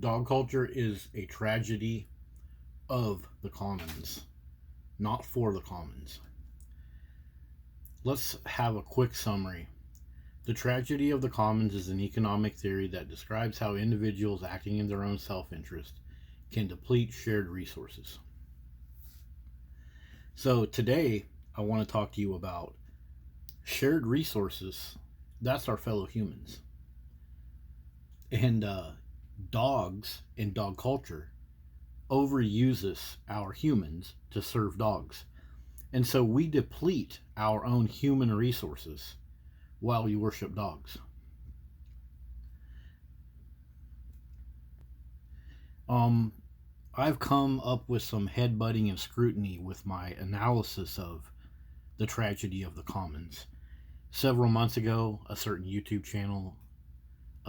Dog culture is a tragedy of the commons, not for the commons. Let's have a quick summary. The tragedy of the commons is an economic theory that describes how individuals acting in their own self interest can deplete shared resources. So, today I want to talk to you about shared resources. That's our fellow humans. And dogs and dog culture overuses our humans to serve dogs. And so we deplete our own human resources while we worship dogs. Um, I've come up with some headbutting and scrutiny with my analysis of the tragedy of the commons. Several months ago, a certain YouTube channel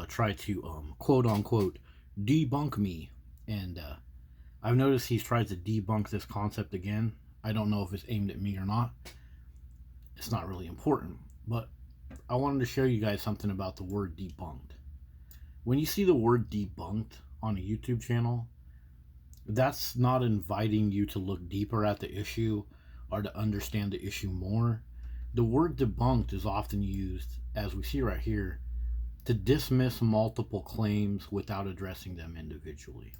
tried to quote unquote debunk me, and I've noticed he's tried to debunk this concept again. I don't know if it's aimed at me or not. It's not really important, but I wanted to show you guys something about the word debunked. When you see the word debunked on a YouTube channel, that's not inviting you to look deeper at the issue or to understand the issue more. The word debunked is often used, as we see right here, to dismiss multiple claims without addressing them individually.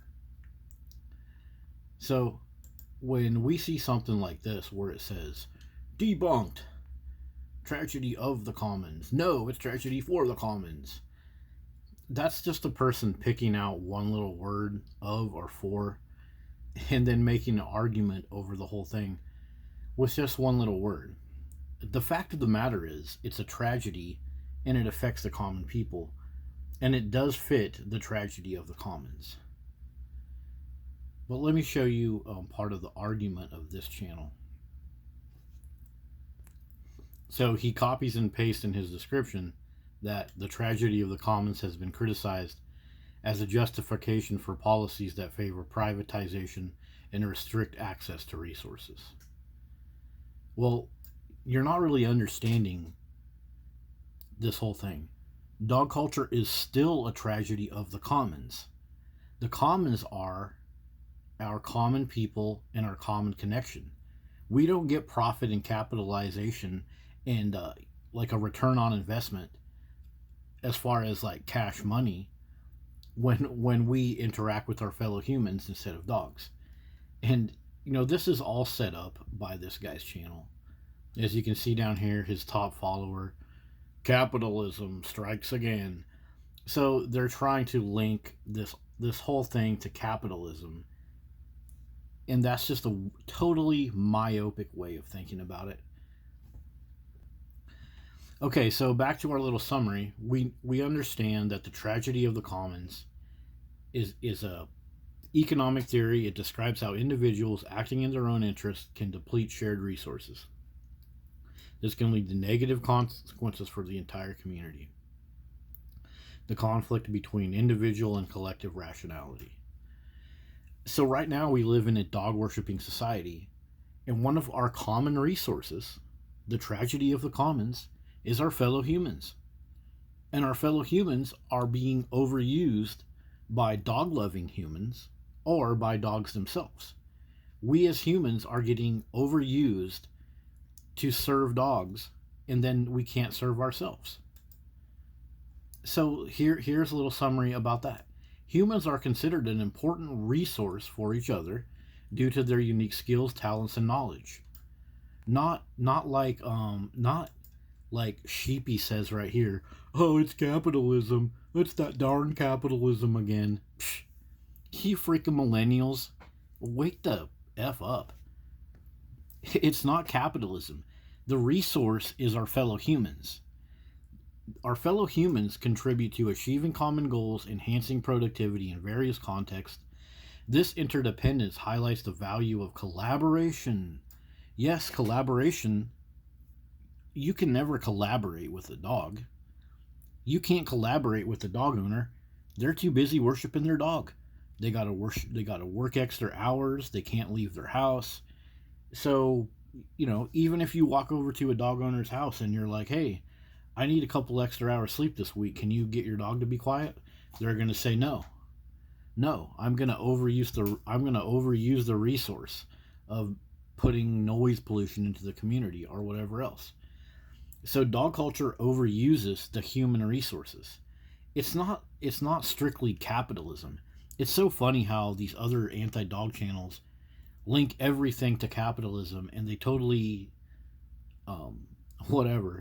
So, when we see something like this where it says, debunked, tragedy of the commons, no, it's tragedy for the commons, that's just a person picking out one little word of or for and then making an argument over the whole thing with just one little word. The fact of the matter is, it's a tragedy and it affects the common people, and it does fit the tragedy of the commons. But let me show you part of the argument of this channel. So he copies and pastes in his description that the tragedy of the commons has been criticized as a justification for policies that favor privatization and restrict access to resources. Well, you're not really understanding this whole thing. Dog culture is still a tragedy of the commons. The commons are our common people and our common connection. We don't get profit and capitalization and like a return on investment as far as like cash money when we interact with our fellow humans instead of dogs. And this is all set up by this guy's channel. As you can see down here, his top follower, capitalism strikes again. So they're trying to link this whole thing to capitalism, and that's just a totally myopic way of thinking about it. Okay, so back to our little summary. We understand that the tragedy of the commons is a economic theory. It describes how individuals acting in their own interest can deplete shared resources. This can lead to negative consequences for the entire community. The conflict between individual and collective rationality. So right now we live in a dog worshipping society, and one of our common resources, the tragedy of the commons, is our fellow humans. And our fellow humans are being overused by dog-loving humans or by dogs themselves. We as humans are getting overused to serve dogs, and then we can't serve ourselves. So here's a little summary about that. Humans are considered an important resource for each other due to their unique skills, talents, and knowledge. Not like Sheepy says right here, oh, it's capitalism. It's that darn capitalism again. Psh, you freaking millennials, wake the F up. It's not capitalism. The resource is our fellow humans. Our fellow humans contribute to achieving common goals, enhancing productivity in various contexts. This interdependence highlights the value of collaboration. Yes, collaboration. You can never collaborate with a dog. You can't collaborate with the dog owner. They're too busy worshiping their dog. They gotta work extra hours. They can't leave their house. So, even if you walk over to a dog owner's house and you're like, hey, I need a couple extra hours sleep this week, can you get your dog to be quiet? They're going to say no. No, I'm going to overuse the resource of putting noise pollution into the community or whatever else. So dog culture overuses the human resources. It's not strictly capitalism. It's so funny how these other anti-dog channels link everything to capitalism, and they totally um,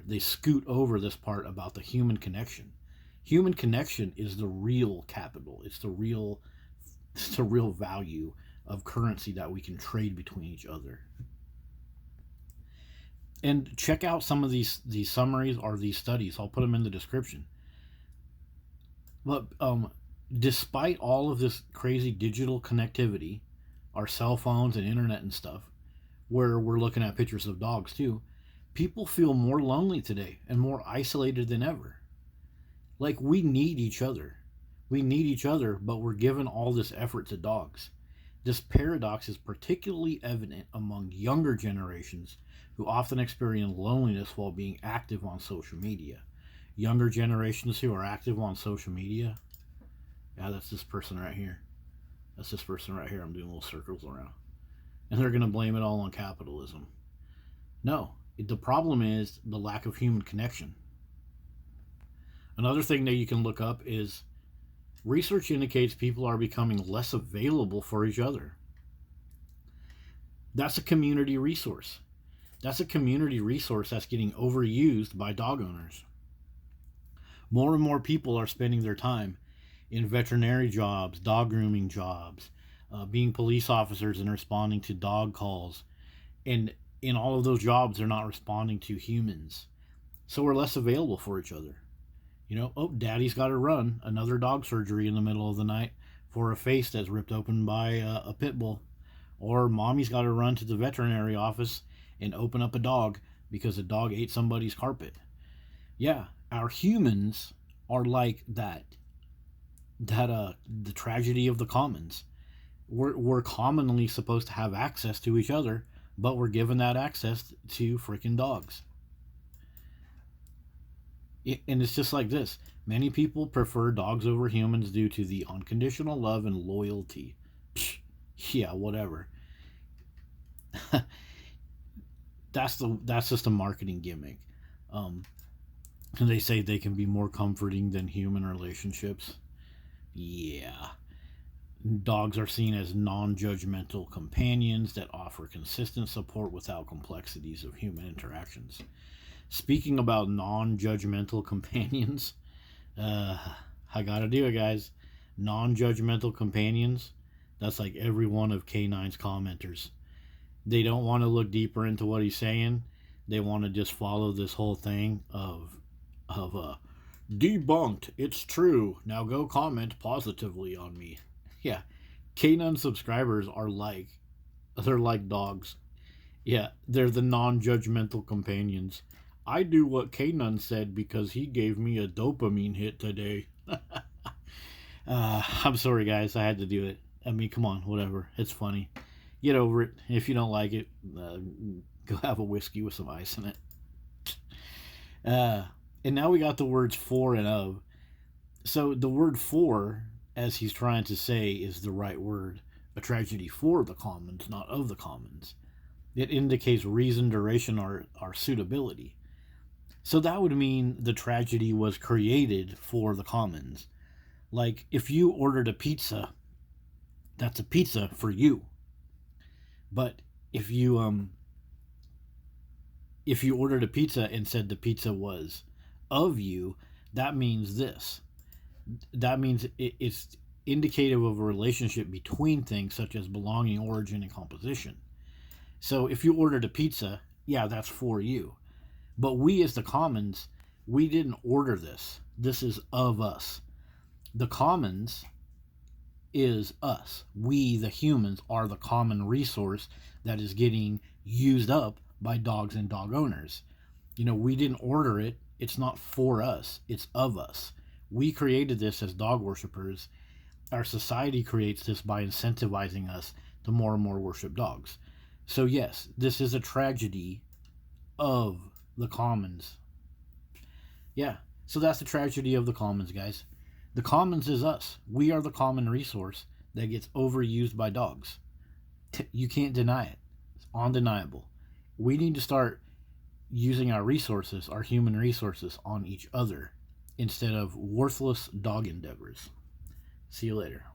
they scoot over this part about the human connection. Human connection is the real capital. It's the real value of currency that we can trade between each other. And check out some of these summaries or these studies. I'll put them in the description. But despite all of this crazy digital connectivity, our cell phones and internet and stuff, where we're looking at pictures of dogs too, people feel more lonely today and more isolated than ever. Like, we need each other. We need each other, but we're giving all this effort to dogs. This paradox is particularly evident among younger generations who often experience loneliness while being active on social media. Younger generations who are active on social media, yeah, that's this person right here. That's this person right here. I'm doing little circles around. And they're going to blame it all on capitalism. No, the problem is the lack of human connection. Another thing that you can look up is research indicates people are becoming less available for each other. That's a community resource. That's a community resource that's getting overused by dog owners. More and more people are spending their time in veterinary jobs, dog grooming jobs, being police officers and responding to dog calls. And in all of those jobs, they're not responding to humans. So we're less available for each other. Oh, daddy's got to run another dog surgery in the middle of the night for a face that's ripped open by a pit bull. Or mommy's got to run to the veterinary office and open up a dog because a dog ate somebody's carpet. Yeah, our humans are like that. The tragedy of the commons. We're commonly supposed to have access to each other, but we're given that access to freaking dogs. And it's just like this. Many people prefer dogs over humans due to the unconditional love and loyalty. Psh, yeah, whatever. That's just a marketing gimmick. And they say they can be more comforting than human relationships. Yeah. Dogs are seen as non-judgmental companions that offer consistent support without complexities of human interactions. Speaking about non-judgmental companions, I gotta do it, guys. Non-judgmental companions, that's like every one of K9's commenters. They don't want to look deeper into what he's saying. They want to just follow this whole thing of debunked. It's true. Now go comment positively on me. Yeah, K9 subscribers they're like dogs. Yeah, they're the non-judgmental companions. I do what Kanan said because he gave me a dopamine hit today. I'm sorry, guys. I had to do it. I mean, come on, whatever. It's funny. Get over it. If you don't like it, go have a whiskey with some ice in it. And now we got the words for and of. So the word for, as he's trying to say, is the right word. A tragedy for the commons, not of the commons. It indicates reason, duration, or suitability. So that would mean the tragedy was created for the commons. Like, if you ordered a pizza, that's a pizza for you. But if you ordered a pizza and said the pizza was of you, that means this. That means it's indicative of a relationship between things such as belonging, origin, and composition. So if you ordered a pizza, yeah, that's for you. But we as the commons, we didn't order this. This is of us. The commons is us. We, the humans, are the common resource that is getting used up by dogs and dog owners. We didn't order it. It's not for us. It's of us. We created this as dog worshippers. Our society creates this by incentivizing us to more and more worship dogs. So yes, this is a tragedy of the commons. Yeah, so that's the tragedy of the commons, guys. The commons is us. We are the common resource that gets overused by dogs. You can't deny it. It's undeniable. We need to start using our resources, our human resources, on each other instead of worthless dog endeavors. See you later.